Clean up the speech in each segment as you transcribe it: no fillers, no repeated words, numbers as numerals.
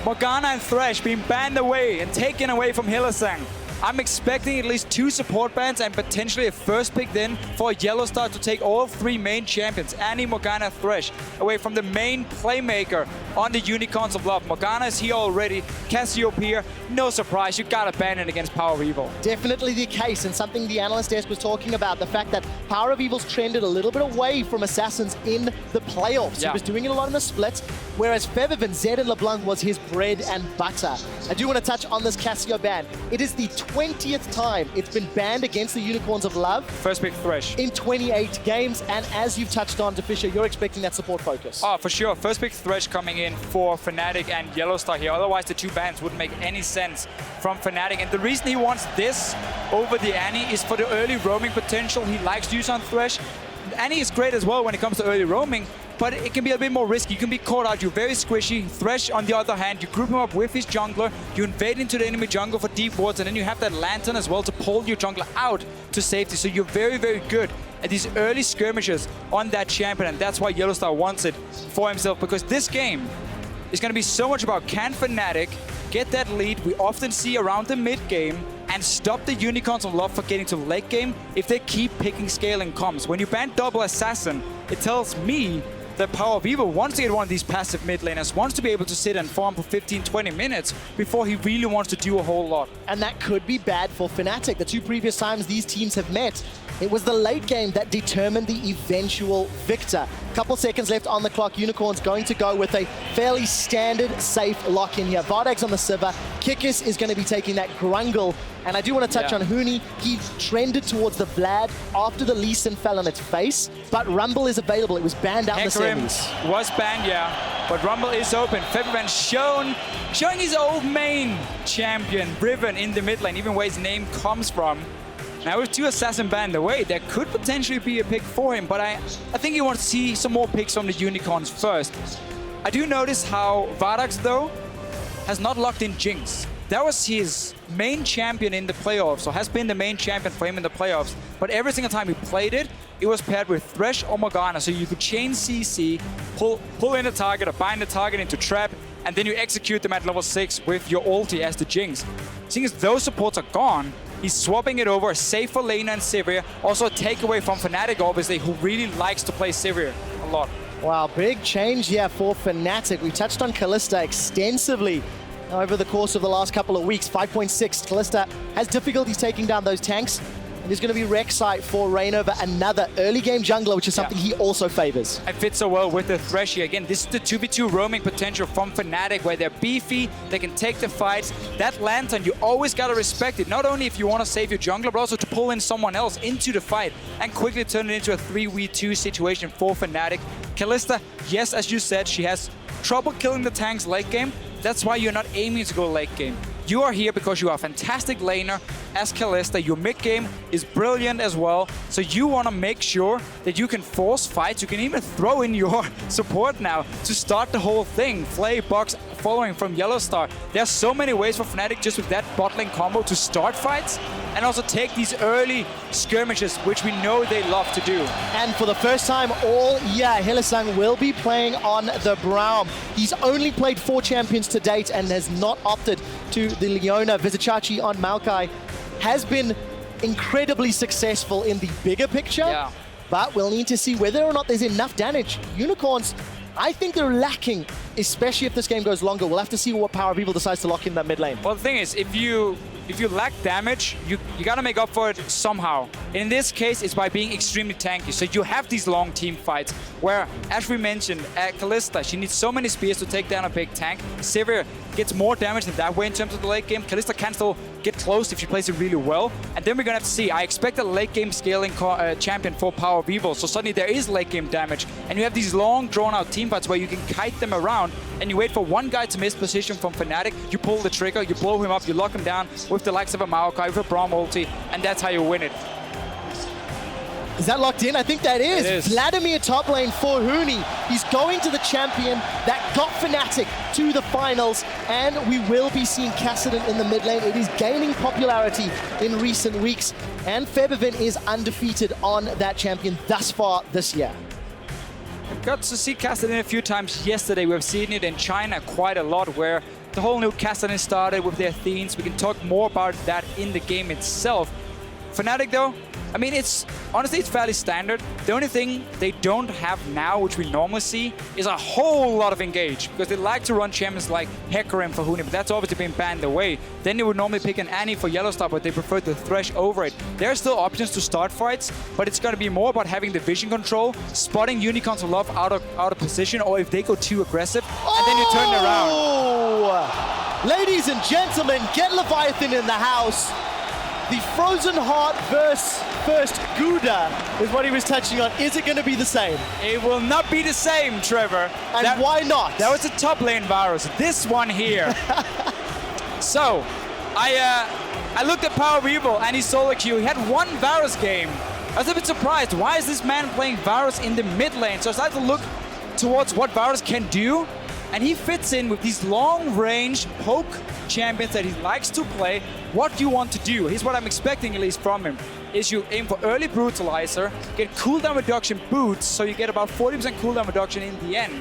Morgana and Thresh being banned away and taken away from Hylissang. I'm expecting at least 2 support bans and potentially a first pick then for YellowStar to take all 3 main champions, Annie, Morgana, Thresh, away from the main playmaker on the Unicorns of Love. Morgana is here already, Cassiopeia, no surprise, you gotta ban it against PowerOfEvil. Definitely the case, and something the analyst desk was talking about, the fact that PowerOfEvil's trended a little bit away from Assassins in the playoffs. He was doing it a lot in the splits, whereas Febiven, Zed and LeBlanc was his bread and butter. I do want to touch on this Cassio ban. It is the 20th time it's been banned against the Unicorns of Love. First pick Thresh. In 28 games, and as you've touched on, Deficio, you're expecting that support focus. Oh, for sure. First pick Thresh coming in for Fnatic and YellowStar here. Otherwise, the 2 bans wouldn't make any sense from Fnatic. And the reason he wants this over the Annie is for the early roaming potential he likes to use on Thresh. Annie is great as well when it comes to early roaming, but it can be a bit more risky. You can be caught out, you're very squishy. Thresh, on the other hand, you group him up with his jungler, you invade into the enemy jungle for deep wards, and then you have that lantern as well to pull your jungler out to safety. So you're very, very good at these early skirmishes on that champion, and that's why YellowStar wants it for himself, because this game is going to be so much about can Fnatic get that lead we often see around the mid game and stop the Unicorns of Love from getting to late game if they keep picking scaling comms. When you ban double assassin, it tells me that PowerOfEvil wants to get one of these passive mid laners, wants to be able to sit and farm for 15-20 minutes before he really wants to do a whole lot. And that could be bad for Fnatic. The 2 previous times these teams have met, it was the late game that determined the eventual victor. Couple seconds left on the clock. Unicorns going to go with a fairly standard, safe lock-in here. Vardags on the Sivir. Kikis is going to be taking that Grungle. And I do want to touch on Huni. He trended towards the Vlad after the Lee Sin fell on its face, but Rumble is available. It was banned out in the semis. Was banned, yeah, but Rumble is open. Febiven showing his old main champion, Riven, in the mid lane, even where his name comes from. Now with 2 assassin banned away, there could potentially be a pick for him, but I think you want to see some more picks from the Unicorns first. I do notice how Vardags, though, has not locked in Jinx. That was his main champion in the playoffs, or has been the main champion for him in the playoffs. But every single time he played it, it was paired with Thresh or Morgana, so you could chain CC, pull in a target or bind the target into trap, and then you execute them at level 6 with your ulti as the Jinx. Seeing as those supports are gone, he's swapping it over, safe for Lena and Sivir. Also a takeaway from Fnatic, obviously, who really likes to play Sivir a lot. Wow, big change here for Fnatic. We touched on Kalista extensively over the course of the last couple of weeks. 5.6, Kalista has difficulties taking down those tanks. And there's going to be Rek'Sai for Reignover, another early game jungler, which is something he also favors. It fits so well with the Thresh here. Again, this is the 2v2 roaming potential from Fnatic, where they're beefy, they can take the fights. That lantern, you always got to respect it, not only if you want to save your jungler, but also to pull in someone else into the fight and quickly turn it into a 3v2 situation for Fnatic. Kalista, yes, as you said, she has trouble killing the tanks late game. That's why you're not aiming to go late game. You are here because you are a fantastic laner as Kalista. Your mid game is brilliant as well. So you want to make sure that you can force fights. You can even throw in your support now to start the whole thing. Flay, Box, following from YellowStar. There's so many ways for Fnatic just with that bot lane combo to start fights and also take these early skirmishes, which we know they love to do. And for the first time all year, Hylissang will be playing on the Braum. He's only played 4 champions to date and has not opted to the Leona. Vizicsacsi on Maokai has been incredibly successful in the bigger picture, but we'll need to see whether or not there's enough damage. Unicorns, I think they're lacking, especially if this game goes longer. We'll have to see what PowerOfEvil decides to lock in that mid lane. Well, the thing is, if you lack damage, you gotta make up for it somehow. In this case, it's by being extremely tanky. So you have these long team fights where, as we mentioned, Kalista, she needs so many spears to take down a big tank. Sivir gets more damage in that way in terms of the late game. Kalista can still get close if she plays it really well. And then we're gonna have to see. I expect a late game scaling champion for PowerOfEvil. So suddenly there is late game damage. And you have these long drawn out team fights where you can kite them around and you wait for one guy to miss position from Fnatic. You pull the trigger, you blow him up, you lock him down with the likes of a Maokai, with a Braum ulti, and that's how you win it. Is that locked in? I think that is. It is. Vladimir top lane for Huni. He's going to the champion that got Fnatic to the finals, and we will be seeing Kassadin in the mid lane. It is gaining popularity in recent weeks, and Febiven is undefeated on that champion thus far this year. I've got to see Kassadin a few times yesterday. We've seen it in China quite a lot, where The whole new Kassadin started with their themes. We can talk more about that in the game itself. Fnatic though, I mean, honestly, it's fairly standard. The only thing they don't have now, which we normally see, is a whole lot of engage, because they like to run champions like Hecarim for Huni, but that's obviously been banned away. Then they would normally pick an Annie for YellowStar, but they prefer the Thresh over it. There are still options to start fights, but it's going to be more about having the vision control, spotting Unicorns of Love out of position, or if they go too aggressive, and then you turn it around. Ladies and gentlemen, get Leviathan in the house. The Frozen Heart versus first Gouda is what he was touching on. Is it going to be the same? It will not be the same, Trevor. And why not? That was a top lane Varus. This one here. So, I looked at PowerOfEvil and his solo queue. He had one Varus game. I was a bit surprised. Why is this man playing Varus in the mid lane? So I started to look towards what Varus can do. And he fits in with these long-range poke champions that he likes to play. What do you want to do? Here's what I'm expecting, at least from him, is you aim for early brutalizer, get cooldown reduction boots, so you get about 40% cooldown reduction in the end.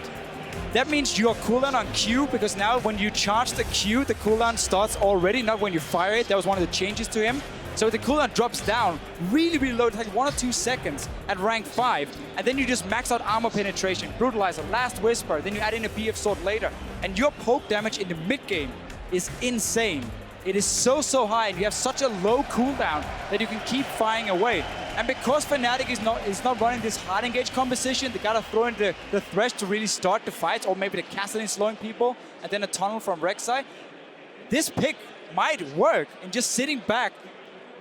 That means your cooldown on Q, because now when you charge the Q, the cooldown starts already, not when you fire it. That was one of the changes to him. So the cooldown drops down really, really low, like 1 or 2 seconds at rank 5. And then you just max out armor penetration, brutalizer, last whisper, then you add in a BF sword later. And your poke damage in the mid game is insane. It is so high, and you have such a low cooldown that you can keep firing away. And because Fnatic is not running this hard engage composition, they gotta throw in the Thresh to really start the fights, or maybe the Kassadin slowing people, and then a tunnel from Rek'Sai. This pick might work in just sitting back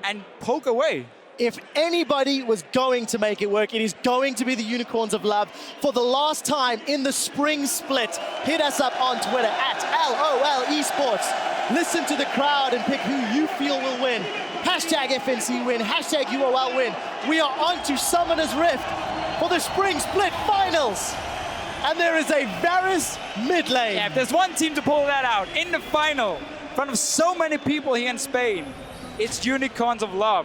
and poke away. If anybody was going to make it work, it is going to be the Unicorns of Love. For the last time in the spring split, hit us up on Twitter at LOL Esports. Listen to the crowd and pick who you feel will win. Hashtag FNC win, hashtag UOL win. We are on to Summoner's Rift for the spring split finals. And there is a Varus mid lane. Yeah, if there's one team to pull that out in the final, in front of so many people here in Spain, it's Unicorns of Love.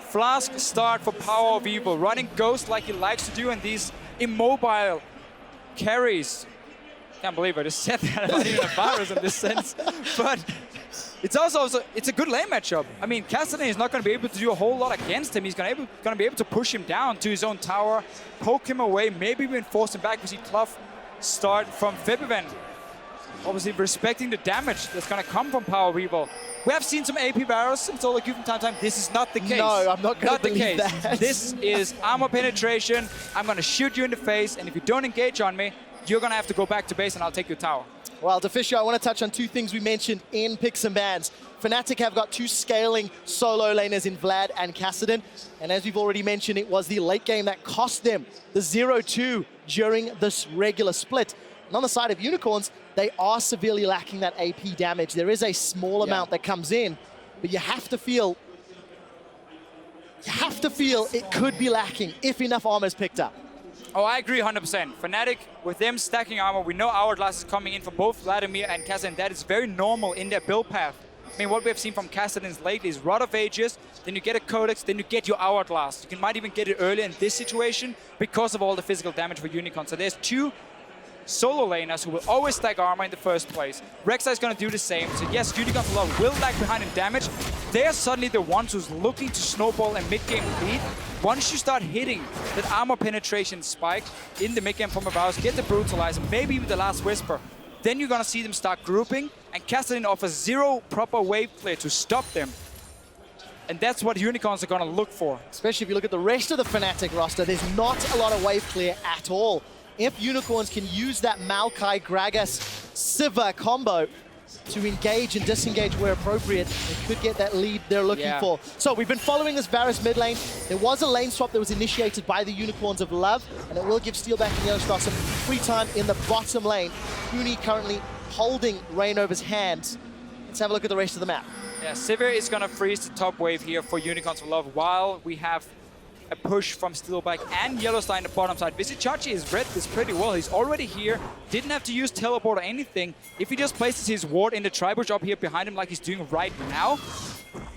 Flask start for PowerOfEvil, running Ghost like he likes to do, and these immobile carries. Can't believe I just said that about even a Varus in this sense. But it's also it's a good lane matchup. I mean, Kassadin is not going to be able to do a whole lot against him. He's going to be able to push him down to his own tower, poke him away, maybe even force him back. We see tough start from Febiven. Obviously respecting the damage that's going to come from PowerOfEvil. We have seen some AP Varus in solo queue from time to time. This is not the case. No, I'm not going to believe that. This is armor penetration. I'm going to shoot you in the face, and if you don't engage on me, you're going to have to go back to base and I'll take your tower. Well, Deficio, I want to touch on 2 things we mentioned in Picks and Bans. Fnatic have got 2 scaling solo laners in Vlad and Kassadin. And as we've already mentioned, it was the late game that cost them the 0-2 during this regular split. And on the side of Unicorns, they are severely lacking that AP damage. There is a small amount that comes in, but you have to feel it could be lacking if enough armor is picked up. Oh, I agree 100%. Fnatic, with them stacking armor, we know Hourglass is coming in for both Vladimir and Kassadin. That is very normal in their build path. I mean, what we have seen from Kassadin's lately is Rod of Ages, then you get a Codex, then you get your Hourglass. Might even get it earlier in this situation because of all the physical damage for Unicorn. So there's 2 solo laners who will always stack armor in the first place. Rek'Sai is going to do the same. So yes, Unicorns of Love will lag behind in damage. They're suddenly the ones who's looking to snowball and mid-game lead. Once you start hitting that armor penetration spike in the mid-game from Varus, get the Brutalizer, maybe even the Last Whisper, then you're going to see them start grouping, and Kassadin offers 0 proper wave clear to stop them. And that's what Unicorns are going to look for. Especially if you look at the rest of the Fnatic roster, there's not a lot of wave clear at all. If Unicorns can use that Maokai, Gragas, Sivir combo to engage and disengage where appropriate, they could get that lead they're looking for. So we've been following this Varus mid lane. There was a lane swap that was initiated by the Unicorns of Love, and it will give Steelback and YellowStar some free time in the bottom lane. Huni currently holding Reignover's hand. Let's have a look at the rest of the map. Yeah, Sivir is going to freeze the top wave here for Unicorns of Love while we have a push from Steelback and YellowStar in the bottom side. Vizicsacsi has read this pretty well. He's already here. Didn't have to use teleport or anything. If he just places his ward in the tri-bush up here behind him like he's doing right now,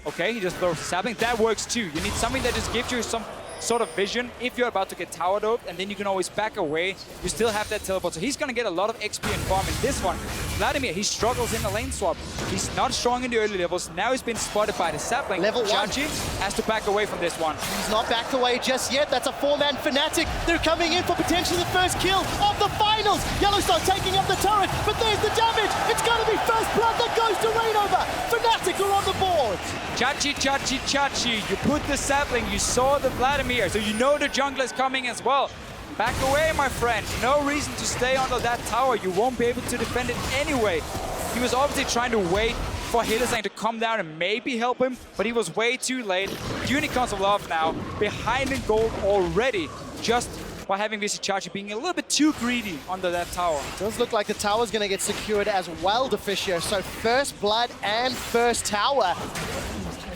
okay, he just throws the sapling. That works too. You need something that just gives you some sort of vision if you're about to get tower doped, and then you can always back away. You still have that teleport, so he's going to get a lot of XP and farm in this one. Vladimir, he struggles in the lane swap. He's not strong in the early levels. Now he's been spotted by the sapling. Level 1. Chachi has to back away from this one. He's not backed away just yet. That's a 4-man Fnatic. They're coming in for potentially the first kill of the finals. YellowStar taking up the turret, but there's the damage. It's going to be first blood that goes to Reignover. Fnatic are on the board. Chachi, Chachi, Chachi. You put the sapling, you saw the Vladimir, so you know the jungler is coming as well. Back away, my friend. No reason to stay under that tower. You won't be able to defend it anyway. He was obviously trying to wait for Hylissang to come down and maybe help him, but he was way too late. Unicorns of Love now behind in gold already, just by having Vizicsacsi being a little bit too greedy under that tower. Does look like the tower's going to get secured as well, Deficio. So first blood and first tower.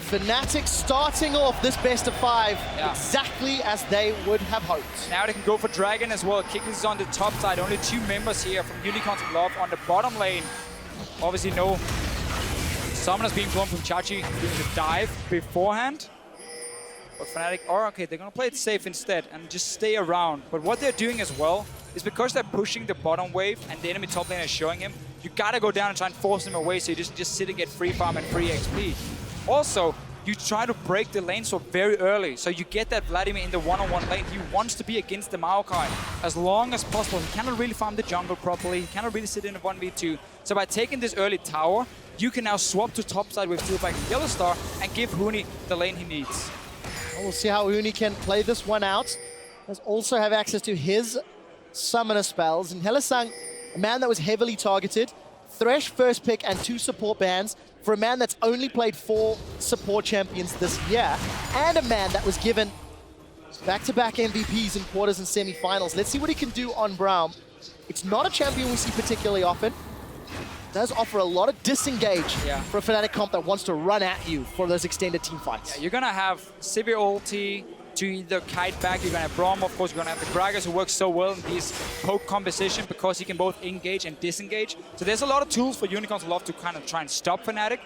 Fnatic starting off this best of 5 exactly as they would have hoped. Now they can go for Dragon as well. Kikis is on the top side. Only 2 members here from Unicorns of Love on the bottom lane. Obviously no summoners being blown from Chachi doing the dive beforehand. But Fnatic are okay, they're gonna play it safe instead and just stay around. But what they're doing as well is because they're pushing the bottom wave and the enemy top lane is showing him, you gotta go down and try and force him away so you just sit and get free farm and free XP. Also, you try to break the lane swap very early, so you get that Vladimir in the one-on-one lane. He wants to be against the Maokai as long as possible. He cannot really farm the jungle properly. He cannot really sit in a 1v2. So by taking this early tower, you can now swap to topside with Steelback and YellowStar and give Huni the lane he needs. We'll see how Huni can play this one out. Does also have access to his summoner spells. And Hylissang, a man that was heavily targeted. Thresh first pick and 2 support bans for a man that's only played 4 support champions this year, and a man that was given back-to-back MVPs in quarters and semi-finals. Let's see what he can do on Braum. It's not a champion we see particularly often. It does offer a lot of disengage for a Fnatic comp that wants to run at you for those extended team fights. Yeah, you're gonna have Sivir ulti to either kite back. You're gonna have Braum, of course. You're gonna have the Gragas, who works so well in these poke composition because he can both engage and disengage. So there's a lot of tools for Unicorns of Love to kind of try and stop Fnatic.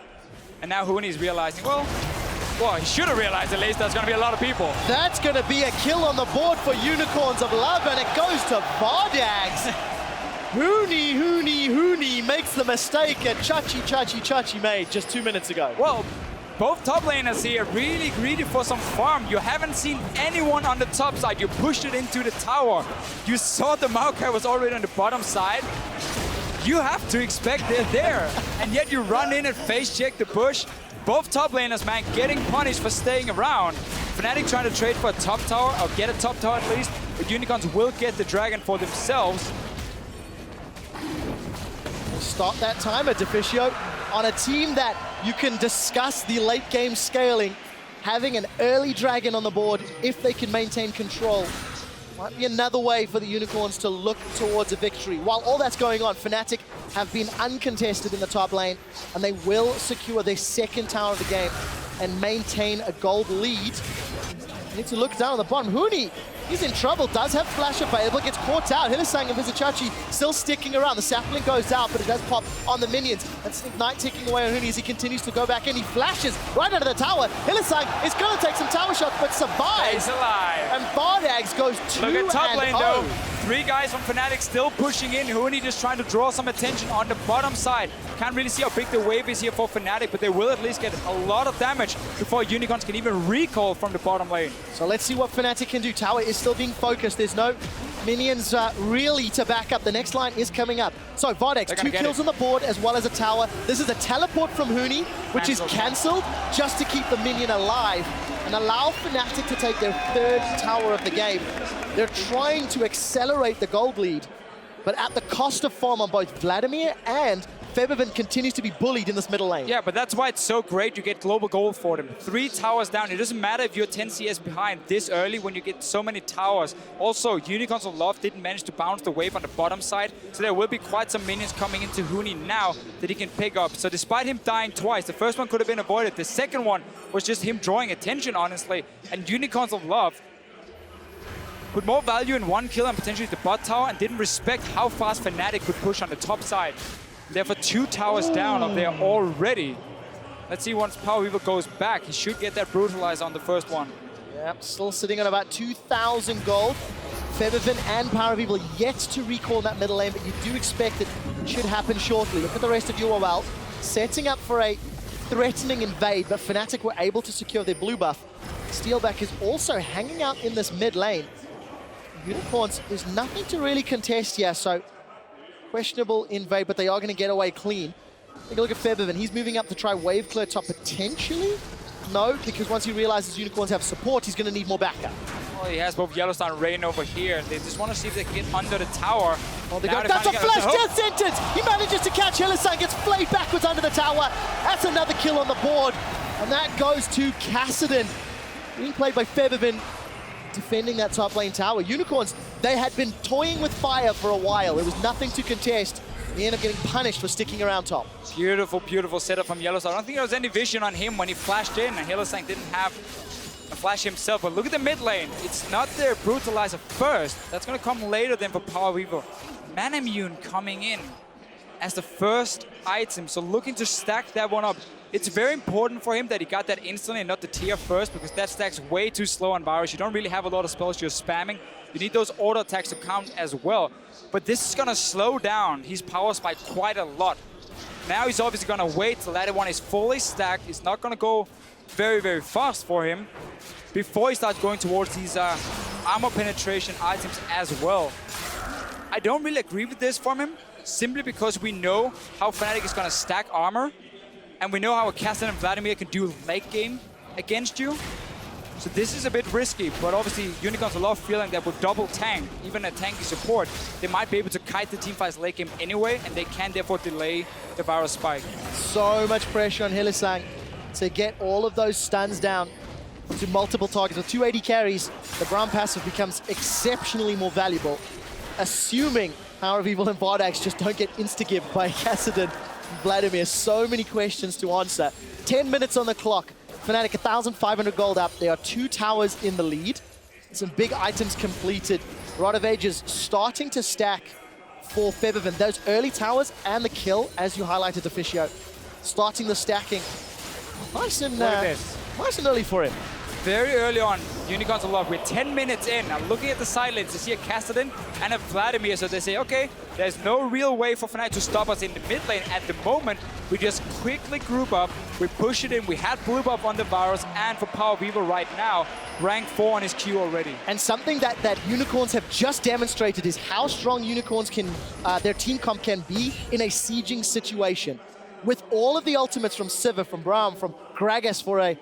And now Huni is realizing, well, he should have realized at least there's gonna be a lot of people. That's gonna be a kill on the board for Unicorns of Love, and it goes to Vardags. Huni makes the mistake that Chachi made just 2 minutes ago. Well, both top laners here really greedy for some farm. You haven't seen anyone on the top side. You pushed it into the tower. You saw the Maokai was already on the bottom side. You have to expect they're there. And yet you run in and face check the push. Both top laners, man, getting punished for staying around. Fnatic trying to trade for a top tower, or get a top tower at least. But Unicorns will get the dragon for themselves. Start that timer, Deficio. On a team that you can discuss the late game scaling, having an early dragon on the board, if they can maintain control, might be another way for the Unicorns to look towards a victory. While all that's going on, Fnatic have been uncontested in the top lane, and they will secure their 2nd tower of the game and maintain a gold lead. You need to look down on the bottom. Huni, he's in trouble, does have flash available, gets caught out. Hylissang and Vizicsacsi still sticking around. The sapling goes out, but it does pop on the minions. That's Ignite ticking away on Huni as he continues to go back in. He flashes right under the tower. Hylissang is going to take some tower shots, but survives. He's alive. And Vardags goes 2-0. Look at top lane though. 3 guys from Fnatic still pushing in. Huni just trying to draw some attention on the bottom side. Can't really see how big the wave is here for Fnatic, but they will at least get a lot of damage before Unicorns can even recall from the bottom lane. So let's see what Fnatic can do. Tower is still being focused. There's no minions really to back up. The next line is coming up. So Vardags, 2 kills on the board as well as a tower. This is a teleport from Huni, which is cancelled just to keep the minion alive and allow Fnatic to take their 3rd tower of the game. They're trying to accelerate the gold lead, but at the cost of farm on both Vladimir and Febiven continues to be bullied in this middle lane. Yeah, but that's why it's so great you get global gold for them. 3 towers down. It doesn't matter if you're 10 CS behind this early when you get so many towers. Also, Unicorns of Love didn't manage to bounce the wave on the bottom side, so there will be quite some minions coming into Huni now that he can pick up. So despite him dying twice, the first one could have been avoided. The second one was just him drawing attention, honestly. And Unicorns of Love put more value in 1 kill and potentially the bot tower, and didn't respect how fast Fnatic could push on the top side. Therefore, 2 towers down up there already. Let's see once PowerOfEvil goes back. He should get that brutalizer on the first one. Yep, still sitting on about 2,000 gold. Febiven and PowerOfEvil yet to recall that middle lane, but you do expect it should happen shortly. Look at the rest of UOL, setting up for a threatening invade, but Fnatic were able to secure their blue buff. Steelback is also hanging out in this mid lane. Unicorns, there's nothing to really contest here, so questionable invade, but they are going to get away clean. Take a look at Febiven. He's moving up to try wave clear top potentially. No, because once he realizes Unicorns have support, he's going to need more backup. Well, he has both YellowStar and Reignover here. They just want to see if they can get under the tower. Oh, that's a flash death sentence! He manages to catch Hylissang, gets flayed backwards under the tower. That's another kill on the board. And that goes to Kassadin. Being played by Febiven, defending that top lane tower. Unicorns, they had been toying with fire for a while. There was nothing to contest. They end up getting punished for sticking around top. Beautiful, beautiful setup from YellowStar. I don't think there was any vision on him when he flashed in, and Hylissang didn't have a flash himself. But look at the mid lane. It's not their brutalizer first. That's going to come later than for PowerOfEvil. Manamune coming in as the first item, so looking to stack that one up. It's very important for him that he got that instantly and not the tier first, because that stacks way too slow on Varus. You don't really have a lot of spells you're spamming. You need those auto attacks to count as well. But this is going to slow down his power spike quite a lot. Now he's obviously going to wait till that one is fully stacked. It's not going to go very, very fast for him before he starts going towards these armor penetration items as well. I don't really agree with this from him, simply because we know how Fnatic is going to stack armor, and we know how a Kassadin and Vladimir can do late game against you. So this is a bit risky, but obviously Unicorns love feeling that with double tank, even a tanky support, they might be able to kite the teamfight's late game anyway, and they can therefore delay the Varus spike. So much pressure on Hylissang to get all of those stuns down to multiple targets. With 280 carries, the Braum passive becomes exceptionally more valuable, assuming PowerOfEvil and Vardags just don't get insta-gibbed by Kassadin and Vladimir. So many questions to answer. 10 minutes on the clock. Fnatic 1,500 gold up. There are 2 towers in the lead. Some big items completed. Rod of Ages starting to stack for Febiven. Those early towers and the kill, as you highlighted, Deficio, starting the stacking. Nice and early for him. Very early on, Unicorns love. We're 10 minutes in. Now looking at the side lanes, they see a Kassadin and a Vladimir, so they say, okay, there's no real way for Fnatic to stop us in the mid lane at the moment. We just quickly group up, we push it in. We had blue buff on the Varus, and for PowerOfEvil right now, rank 4 on his Q already. And something that Unicorns have just demonstrated is how strong Unicorns can, their team comp can be in a sieging situation. With all of the ultimates from Sivir, from Braum, from Gragas for a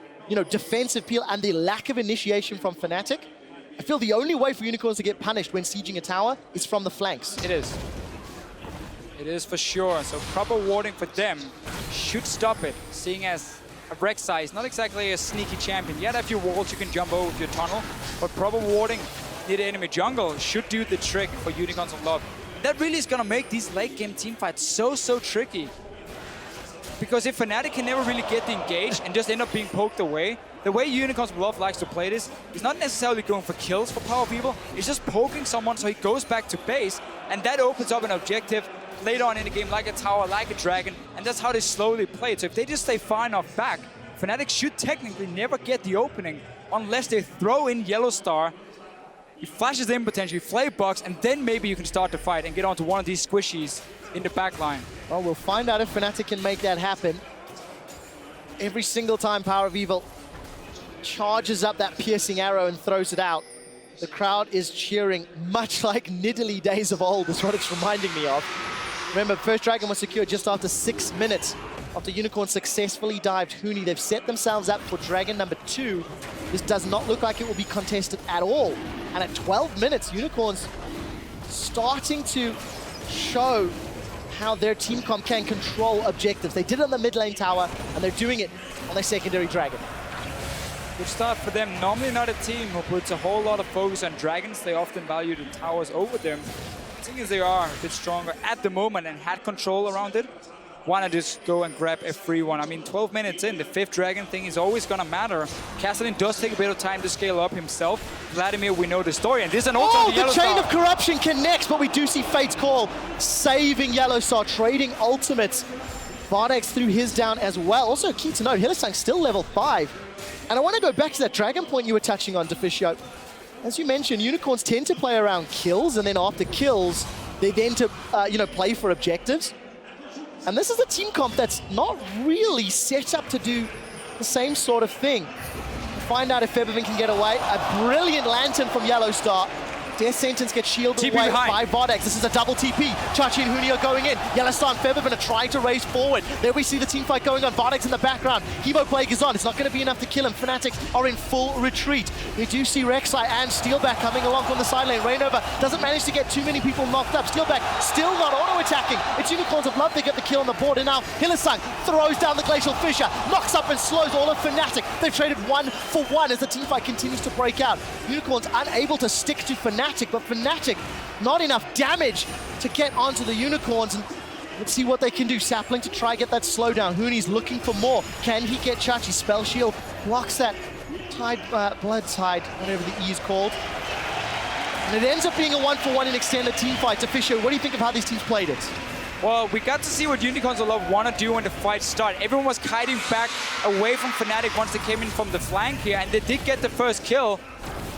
defensive peel, and the lack of initiation from Fnatic, I feel the only way for Unicorns to get punished when sieging a tower is from the flanks. It is. It is for sure. So proper warding for them should stop it, seeing as a Rek'Sai is not exactly a sneaky champion. You have a few walls you can jump over with your tunnel, but proper warding near the enemy jungle should do the trick for Unicorns of Love. That really is going to make these late game teamfights so tricky. Because if Fnatic can never really get the engage and just end up being poked away, the way Unicorns of Love likes to play this is not necessarily going for kills for PowerOfEvil, it's just poking someone so he goes back to base, and that opens up an objective later on in the game, like a tower, like a dragon, and that's how they slowly play it. So if they just stay far enough back, Fnatic should technically never get the opening unless they throw in YellowStar. He flashes in potentially, flame box, and then maybe you can start the fight and get onto one of these squishies in the back line. Well, we'll find out if Fnatic can make that happen. Every single time PowerOfEvil charges up that piercing arrow and throws it out, the crowd is cheering, much like Nidalee days of old is what it's reminding me of. Remember, first dragon was secured just after 6 minutes after Unicorn successfully dived Huni. They've set themselves up for dragon number 2. This does not look like it will be contested at all. And at 12 minutes, Unicorns starting to show how their team comp can control objectives. They did it on the mid lane tower, and they're doing it on their secondary dragon. Good start for them. Normally not a team who puts a whole lot of focus on dragons. They often value the towers over them. Seeing as they are a bit stronger at the moment and had control around it, why not just go and grab a free one? I mean, 12 minutes in, the 5th dragon thing is always going to matter. Kassadin does take a bit of time to scale up himself. Vladimir, we know the story, and this is an ult on the YellowStar. Chain of Corruption connects, but we do see Fate's Call saving YellowStar, trading ultimates. Vardags threw his down as well. Also, key to note, Hylissang still level 5. And I want to go back to that Dragon point you were touching on, Deficio. As you mentioned, Unicorns tend to play around kills, and then after kills, they tend to, play for objectives. And this is a team comp that's not really set up to do the same sort of thing. Find out if Febiven can get away. A brilliant lantern from YellowStar. Death Sentence gets shielded away by Vardags. This is a double TP. Chachi and Huni are going in. YellowStar and Febiven are trying to race forward. There we see the team fight going on. Vardags in the background. Hebo Plague is on. It's not going to be enough to kill him. Fnatic are in full retreat. We do see Rek'Sai and Steelback coming along from the side lane. Reignover doesn't manage to get too many people knocked up. Steelback still not auto-attacking. It's Unicorns of Love. They get the kill on the board. And now Hylissang throws down the Glacial Fissure. Knocks up and slows all of Fnatic. They've traded 1-for-1 as the team fight continues to break out. Unicorns unable to stick to Fnatic, but Fnatic not enough damage to get onto the Unicorns. And let's see what they can do. Sapling to try get that slowdown. Huni's looking for more. Can he get Chachi? Spell Shield blocks that Blood Tide, whatever the E is called. And it ends up being a 1-for-1 in extended team fight. Deficio, what do you think of how these teams played it? Well, we got to see what Unicorns of Love want to do when the fight started. Everyone was kiting back away from Fnatic once they came in from the flank here, and they did get the first kill.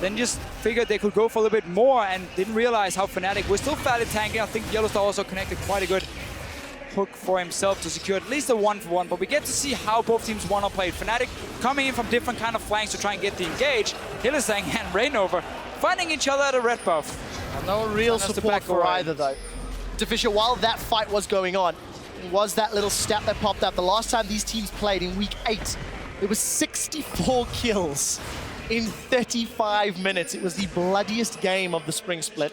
Then just figured they could go for a little bit more and didn't realize how Fnatic was still fairly tanking. I think YellowStar also connected quite a good hook for himself to secure at least a 1-for-1, but we get to see how both teams want to play. Fnatic coming in from different kind of flanks to try and get the engage. Hylissang and Reignover finding each other at a red buff. No real support for either, though. Deficio, while that fight was going on, it was that little stat that popped up. The last time these teams played in week 8, it was 64 kills in 35 minutes. It was the bloodiest game of the spring split.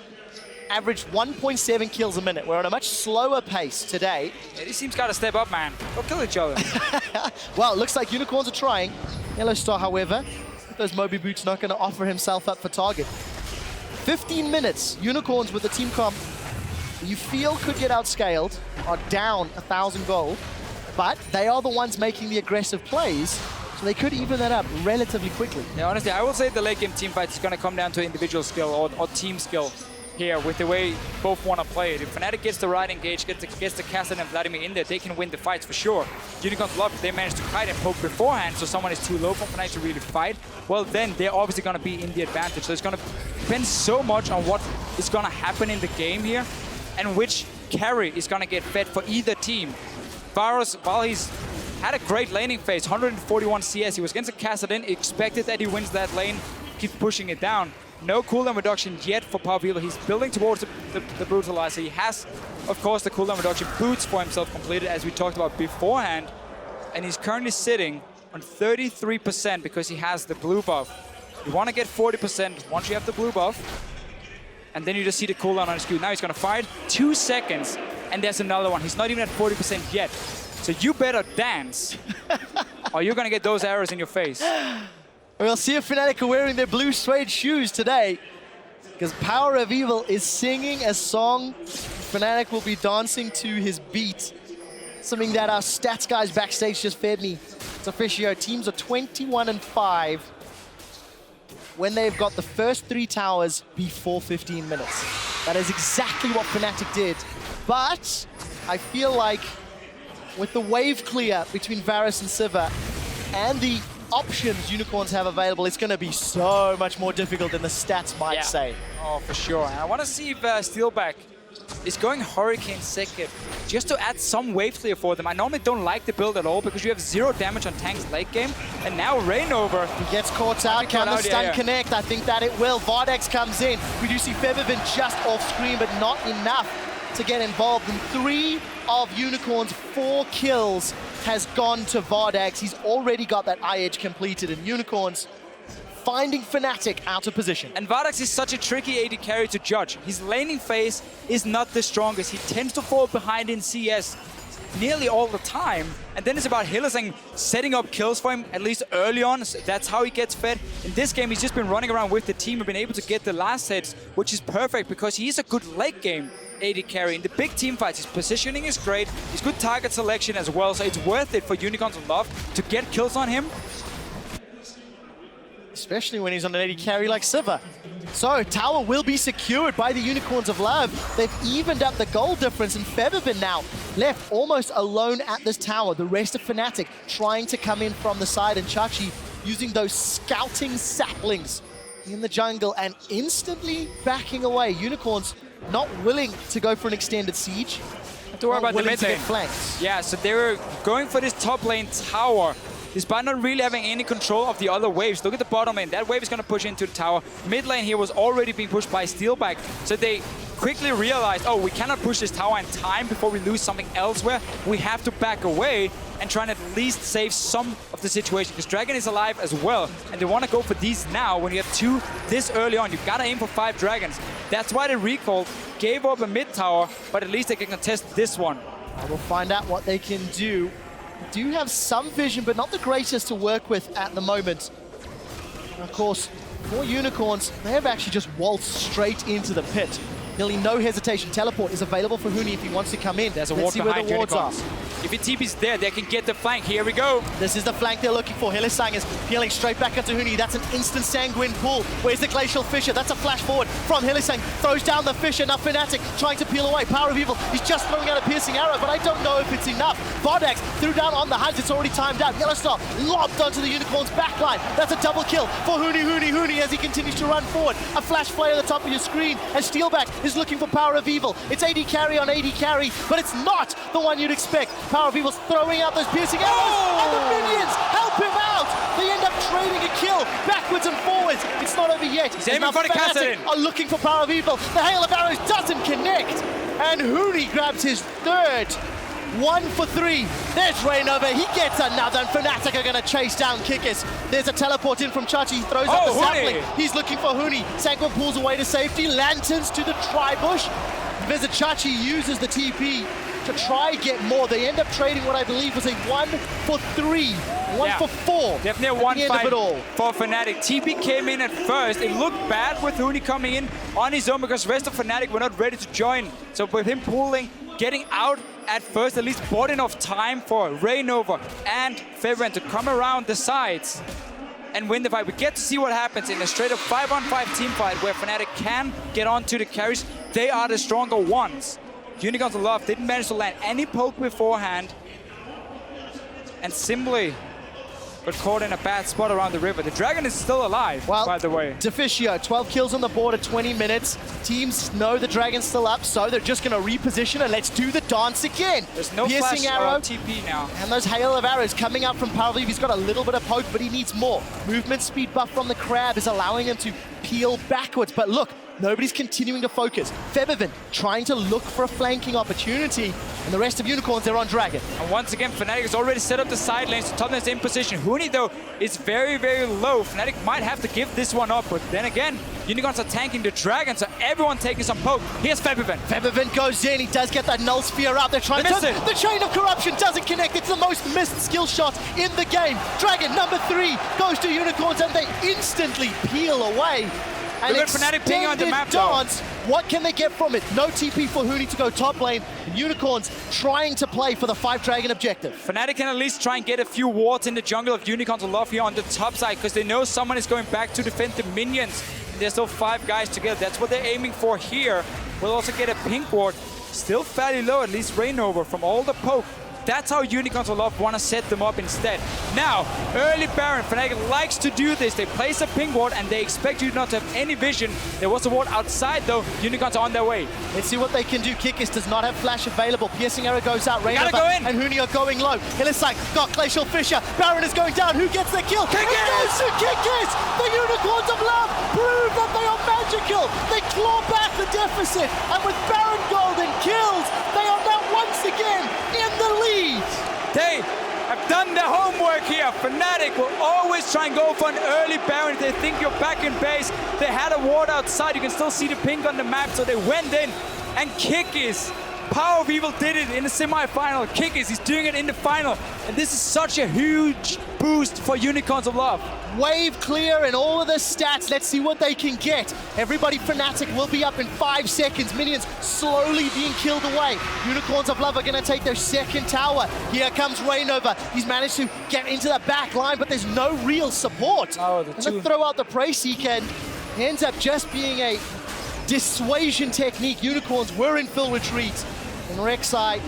Averaged 1.7 kills a minute. We're on a much slower pace today. Yeah, these teams got to step up, man. Go kill each other. Well, it looks like Unicorns are trying. YellowStar, however, with those Moby Boots not going to offer himself up for target. 15 minutes. Unicorns with the team comp you feel could get outscaled are down 1,000 gold, but they are the ones making the aggressive plays, so they could even that up relatively quickly. Yeah, honestly, I will say the late game team fight is going to come down to individual skill or team skill here with the way both want to play it. If Fnatic gets the right engage, gets the Kassadin and Vladimir in there, they can win the fights for sure. Unicorns Love, if they manage to kite and poke beforehand, so someone is too low for Fnatic to really fight, well then they're obviously going to be in the advantage. So it's going to depend so much on what is going to happen in the game here and which carry is going to get fed for either team. Varus, while he's had a great laning phase, 141 CS, he was against a Kassadin, expected that he wins that lane, keeps pushing it down. No cooldown reduction yet for PowerOfEvil. He's building towards the Brutalizer. He has, of course, the cooldown reduction boots for himself completed, as we talked about beforehand. And he's currently sitting on 33% because he has the blue buff. You want to get 40% once you have the blue buff. And then you just see the cooldown on his Q. Now he's going to fight 2 seconds, and there's another one. He's not even at 40% yet. So you better dance, or you're going to get those arrows in your face. We'll see if Fnatic are wearing their blue suede shoes today, because PowerOfEvil is singing a song. Fnatic will be dancing to his beat. Something that our stats guys backstage just fed me. It's official. Teams are 21-5 when they've got the first 3 towers before 15 minutes. That is exactly what Fnatic did. But I feel like with the wave clear between Varus and Sivir and the options Unicorns have available, it's going to be so much more difficult than the stats might say. Oh, for sure. And I want to see if Steelback is going Hurricane second, just to add some wave clear for them. I normally don't like the build at all because you have 0 damage on tanks late game. And now Reignover, he gets caught out. Can the stun connect? I think that it will. Vardags comes in. We do see Febiven just off screen, but not enough to get involved. And 3 of Unicorn's 4 kills has gone to Vardags. He's already got that eye edge completed, and Unicorns finding Fnatic out of position. And Vardags is such a tricky AD carry to judge. His laning phase is not the strongest. He tends to fall behind in CS nearly all the time. And then it's about Hylissang setting up kills for him, at least early on. So that's how he gets fed. In this game, he's just been running around with the team and been able to get the last hits, which is perfect because he's a good late game AD carry. In the big team fights, his positioning is great. He's good target selection as well, so it's worth it for Unicorns of Love to get kills on him. Especially when he's on an AD carry like Sivir. So, tower will be secured by the Unicorns of Love. They've evened up the goal difference, and Febiven now left almost alone at this tower. The rest of Fnatic trying to come in from the side, and Chachi using those scouting saplings in the jungle and instantly backing away. Unicorns not willing to go for an extended siege. Don't worry about the mid lane. Flanked. Yeah, so they were going for this top lane tower, despite not really having any control of the other waves. Look at the bottom lane. That wave is going to push into the tower. Mid lane here was already being pushed by Steelback. So they quickly realized, oh, we cannot push this tower in time before we lose something elsewhere. We have to back away and try and at least save some of the situation. Because Dragon is alive as well. And they want to go for these now. When you have 2 this early on, you've got to aim for 5 dragons. That's why they recalled, gave up a mid tower, but at least they can contest this one. We'll find out what they can do. Do have some vision, but not the greatest to work with at the moment. And of course, for Unicorns, they have actually just waltzed straight into the pit. Nearly no hesitation. Teleport is available for Huni if he wants to come in. There's a Let's ward see where behind the wards are. Unicorns. If your TP's there, they can get the flank. Here we go. This is the flank they're looking for. Hylissang is peeling straight back into Huni. That's an instant sanguine pull. Where's the Glacial Fissure? That's a flash forward from Hylissang. Throws down the Fissure. Now Fnatic trying to peel away. PowerOfEvil is just throwing out a piercing arrow, but I don't know if it's enough. Vardags threw down on the Heights. It's already timed out. YellowStar lobbed onto the Unicorn's backline. That's a double kill for Huni as he continues to run forward. A flash flare at the top of your screen as Steelback is looking for PowerOfEvil. It's AD carry on AD carry, but it's not the one you'd expect. PowerOfEvil's throwing out those piercing arrows, and the minions help him out. They end up trading a kill backwards and forwards. It's not over yet. He's aiming for the Kassadin. Are looking for PowerOfEvil. The hail of arrows doesn't connect, and Huni grabs his third. 1 for 3. There's Reignover. He gets another, and Fnatic are going to chase down Kikis. There's a teleport in from Chachi. He throws up the sapling. He's looking for Huni. Sanguine pulls away to safety. Lanterns to the tri-bush. Vizicsacsi uses the TP to try get more. They end up trading what I believe was a 1 for 3. 1 for 4. Definitely a 1 fight for Fnatic. TP came in at first. It looked bad with Huni coming in on his own because the rest of Fnatic were not ready to join. So with him pulling, getting out at first, at least bought enough time for Reignover and Febiven to come around the sides and win the fight. We get to see what happens in a straight up 5-on-5 team fight where Fnatic can get onto the carries. They are the stronger ones. Unicorns of Love didn't manage to land any poke beforehand and simply got caught in a bad spot around the river. The Dragon is still alive, by the way. Deficio, 12 kills on the board at 20 minutes. Teams know the Dragon's still up, so they're just going to reposition and let's do the dance again. There's no piercing flash arrow, TP now. And those hail of arrows coming up from PowerOfEvil. He's got a little bit of poke, but he needs more. Movement speed buff from the Crab is allowing him to peel backwards. But look, nobody's continuing to focus. Febiven trying to look for a flanking opportunity, and the rest of Unicorns, they're on Dragon. And once again, Fnatic has already set up the side lanes. The top lane's in position. Huni, though, is very, very low. Fnatic might have to give this one up, but then again, Unicorns are tanking the Dragon, so everyone taking some poke. Here's Febiven. Febiven goes in. He does get that null sphere out. They're trying to miss it. The Chain of Corruption doesn't connect. It's the most missed skill shot in the game. Dragon number 3 goes to Unicorns, and they instantly peel away. And look at Fnatic ping on the map, dance. What can they get from it? No TP for Huni to go top lane. Unicorns trying to play for the 5 Dragon objective. Fnatic can at least try and get a few wards in the jungle of Unicorns of Love here on the top side because they know someone is going back to defend the minions. And there's still 5 guys together. That's what they're aiming for here. We'll also get a pink ward. Still fairly low, at least Reignover from all the poke. That's how Unicorns of Love want to set them up instead. Now, early Baron, Fnatic likes to do this. They place a ping ward and they expect you not to have any vision. There was a ward outside though. Unicorns are on their way. Let's see what they can do. Kikis does not have flash available. Piercing arrow goes out. Reignover and Huni are going low. Hylissang got Glacial Fissure. Baron is going down. Who gets the kill? Kikis! It goes to Kikis! The Unicorns of Love prove that they are magical. They claw back the deficit. And with Baron Golden kills, they are now once again in the lead. They have done their homework here. Fnatic will always try and go for an early Baron if they think you're back in base. They had a ward outside. You can still see the pink on the map, so they went in. And Kikis, PowerOfEvil did it in the semi-final. Kikis, he's doing it in the final. And this is such a huge boost for Unicorns of Love. Wave clear and all of the stats. Let's see what they can get. Everybody Fnatic will be up in 5 seconds. Minions slowly being killed away. Unicorns of Love are going to take their second tower. Here comes Reignover. He's managed to get into the back line, but there's no real support. Oh, and to throw out the Prey Seek ends up just being a dissuasion technique. Unicorns were in full retreat. And Rek'Sai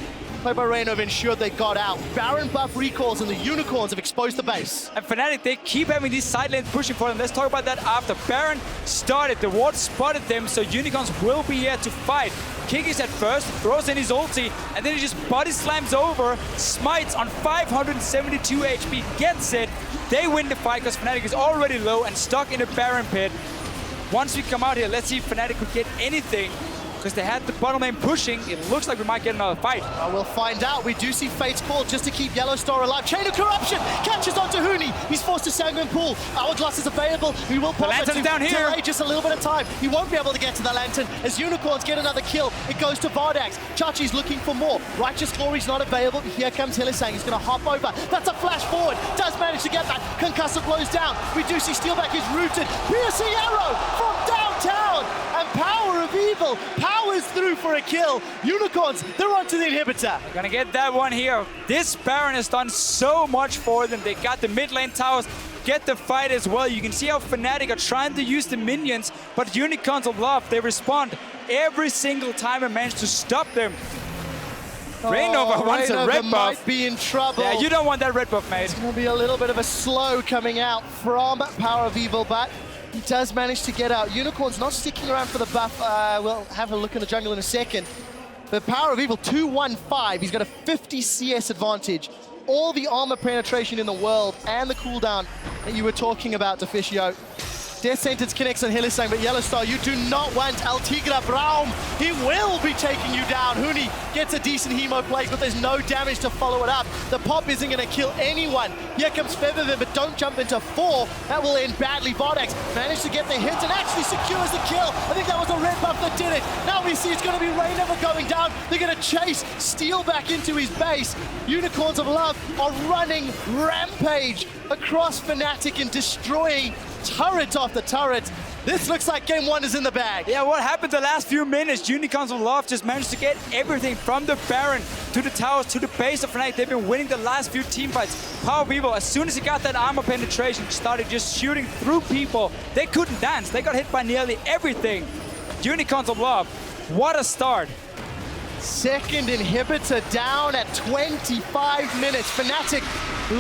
Played by Reignover ensured they got out. Baron buff recalls and the Unicorns have exposed the base. And Fnatic, they keep having these side lanes pushing for them. Let's talk about that after. Baron started, the ward spotted them, so Unicorns will be here to fight. Kikis at first, throws in his ulti, and then he just body slams over, smites on 572 HP, gets it. They win the fight because Fnatic is already low and stuck in a Baron pit. Once we come out here, let's see if Fnatic could get anything, because they had the bottom lane pushing. It looks like we might get another fight. We'll find out. We do see Fate's Call just to keep YellowStar alive. Chain of Corruption catches onto Huni. He's forced to Sanguine Pool. Hourglass is available. We will pop it to down here. delay just a little bit of time. He won't be able to get to the Lantern as Unicorns get another kill. It goes to Vardags. Chachi's looking for more. Righteous Glory's not available. Here comes Hylissang. He's going to hop over. That's a flash forward. Does manage to get that. Concussor blows down. We do see Steelback is rooted. Piercing arrow from downtown. And PowerOfEvil powers through for a kill. Unicorns, they're onto the inhibitor. Gonna get that one here. This Baron has done so much for them. They got the mid lane towers, get the fight as well. You can see how Fnatic are trying to use the minions, but Unicorns of Love, they respond every single time and manage to stop them. Reignover wants a red buff. Might be in trouble. Yeah, you don't want that red buff, mate. It's gonna be a little bit of a slow coming out from PowerOfEvil, but he does manage to get out. Unicorn's not sticking around for the buff. We'll have a look in the jungle in a second. But PowerOfEvil 215, he's got a 50 CS advantage. All the armor penetration in the world and the cooldown that you were talking about, Deficio. Death Sentence connects on Hylissang, but YellowStar, you do not want Altigra Braum. He will be taking you down. Huni gets a decent hemo play, but there's no damage to follow it up. The pop isn't going to kill anyone. Here comes Febiven, but don't jump into 4. That will end badly. Vardags managed to get the hit and actually secures the kill. I think that was the red buff that did it. Now we see it's going to be Reignover going down. They're going to chase Steelback into his base. Unicorns of Love are running rampage across Fnatic and destroying turret after turret. This looks like game 1 is in the bag. Yeah, what happened the last few minutes? Unicorns of Love just managed to get everything from the Baron to the towers to the base of Fnatic. They've been winning the last few team fights. PowerOfEvil, as soon as he got that armor penetration, started just shooting through people. They couldn't dance. They got hit by nearly everything. Unicorns of Love, what a start. Second inhibitor down at 25 minutes. Fnatic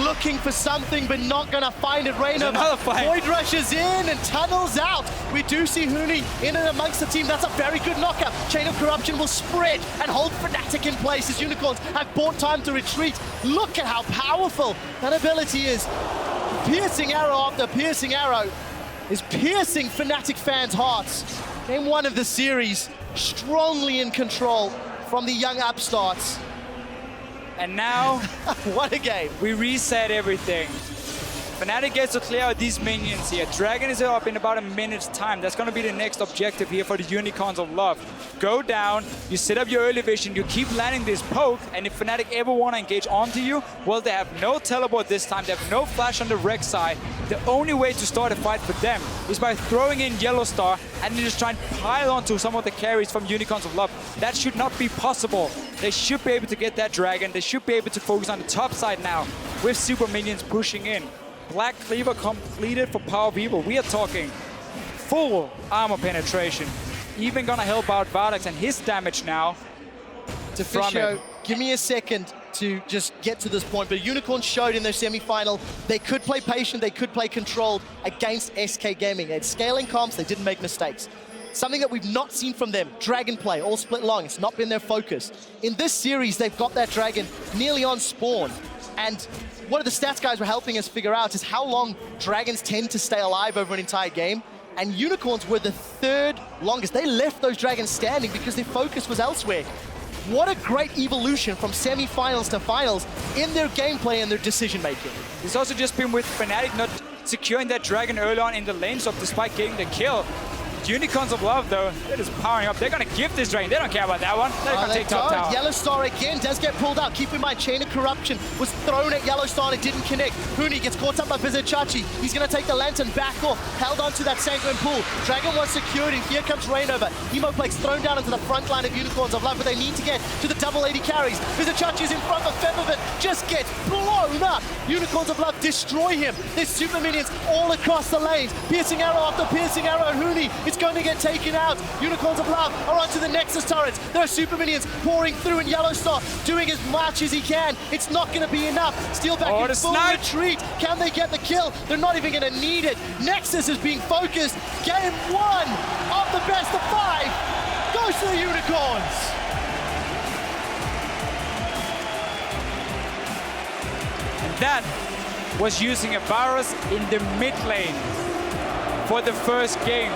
looking for something, but not gonna find it. Reignover void rushes in and tunnels out. We do see Huni in and amongst the team. That's a very good knockup. Chain of Corruption will spread and hold Fnatic in place as Unicorns have bought time to retreat. Look at how powerful that ability is. Piercing arrow after piercing arrow is piercing Fnatic fans' hearts. Game 1 of the series, strongly in control from the young upstarts. And now, what a game. We reset everything. Fnatic gets to clear out these minions here. Dragon is up in about a minute's time. That's going to be the next objective here for the Unicorns of Love. Go down, you set up your early vision, you keep landing this poke, and if Fnatic ever want to engage onto you, well, they have no teleport this time, they have no flash on the Rek'Sai. The only way to start a fight for them is by throwing in YellowStar and then just try and pile onto some of the carries from Unicorns of Love. That should not be possible. They should be able to get that Dragon. They should be able to focus on the top side now with super minions pushing in. Black Cleaver completed for PowerOfEvil. We are talking full armor penetration. Even gonna help out Vardags and his damage now. Deficio, give me a second to just get to this point, but Unicorn showed in their semi-final they could play patient, they could play controlled against SK Gaming. They had scaling comps, they didn't make mistakes. Something that we've not seen from them, Dragon play, all split long, it's not been their focus. In this series, they've got that Dragon nearly on spawn, and one of the stats guys were helping us figure out is how long Dragons tend to stay alive over an entire game, and Unicorns were the 3rd longest. They left those Dragons standing because their focus was elsewhere. What a great evolution from semi-finals to finals in their gameplay and their decision-making. It's also just been with Fnatic not securing that Dragon early on in the lane, so despite getting the kill, Unicorns of Love, though, they're just powering up. They're going to give this Dragon. They don't care about that one. They're going to take top tower. YellowStar again does get pulled out. Keep in mind, Chain of Corruption was thrown at YellowStar and it didn't connect. Huni gets caught up by Vizicsacsi. He's going to take the Lantern back off. Held onto that Sanguine Pool. Dragon was secured and here comes Reignover. Hemoplex thrown down into the front line of Unicorns of Love, but they need to get to the double AD carries. Vizicsacsi is in front of Febiven. Just gets blown blown up. Unicorns of Love destroy him. There's super minions all across the lanes. Piercing arrow after piercing arrow. Huni is going to get taken out. Unicorns of Love are onto the Nexus turrets. There are super minions pouring through, and YellowStar doing as much as he can. It's not going to be enough. Steelback in full retreat. Can they get the kill? They're not even going to need it. Nexus is being focused. Game 1 of the best of 5 goes to the Unicorns. That was using a Varus in the mid lane for the first game.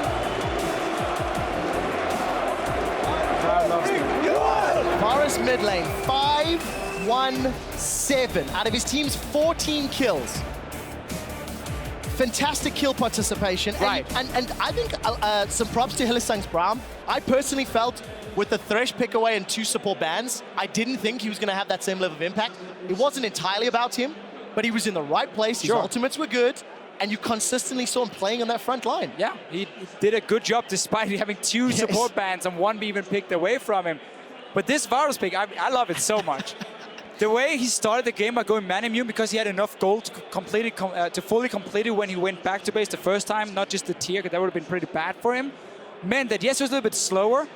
Varus mid lane, 5-1-7 out of his team's 14 kills. Fantastic kill participation. Right. And I think some props to Hylissang's Braum. I personally felt with the Thresh pick away and 2 support bans, I didn't think he was going to have that same level of impact. It wasn't entirely about him, but he was in the right place. His ultimates were good, and you consistently saw him playing on that front line. Yeah, he did a good job despite having 2 support bans and 1 being picked away from him. But this Varus pick, I love it so much. The way he started the game by going man immune because he had enough gold to complete it, to fully complete it when he went back to base the first time, not just the tier, because that would have been pretty bad for him, meant that yes, it was a little bit slower,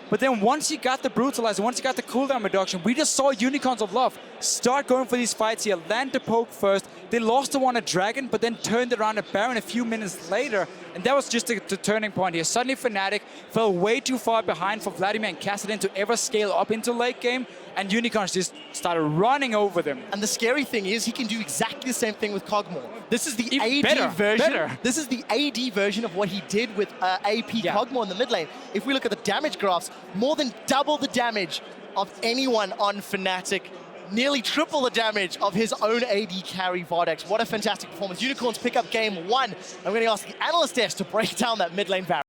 but then once he got the brutalizer, once he got the cooldown reduction, we just saw Unicorns of Love start going for these fights here, land the poke first. They lost the one at Dragon, but then turned it around at Baron a few minutes later, and that was just the turning point here. Suddenly Fnatic fell way too far behind for Vladimir and Kassadin to ever scale up into late game, and Unicorns just started running over them. And the scary thing is he can do exactly the same thing with Kog'Maw. This is the Even AD version. better. This is the AD version of what he did with AP Kog'Maw in the mid lane. If we look at the damage graphs, more than double the damage of anyone on Fnatic. Nearly triple the damage of his own AD carry, Vardags. What a fantastic performance. Unicorns pick up game 1. I'm going to ask the analyst desk to break down that mid lane barrier.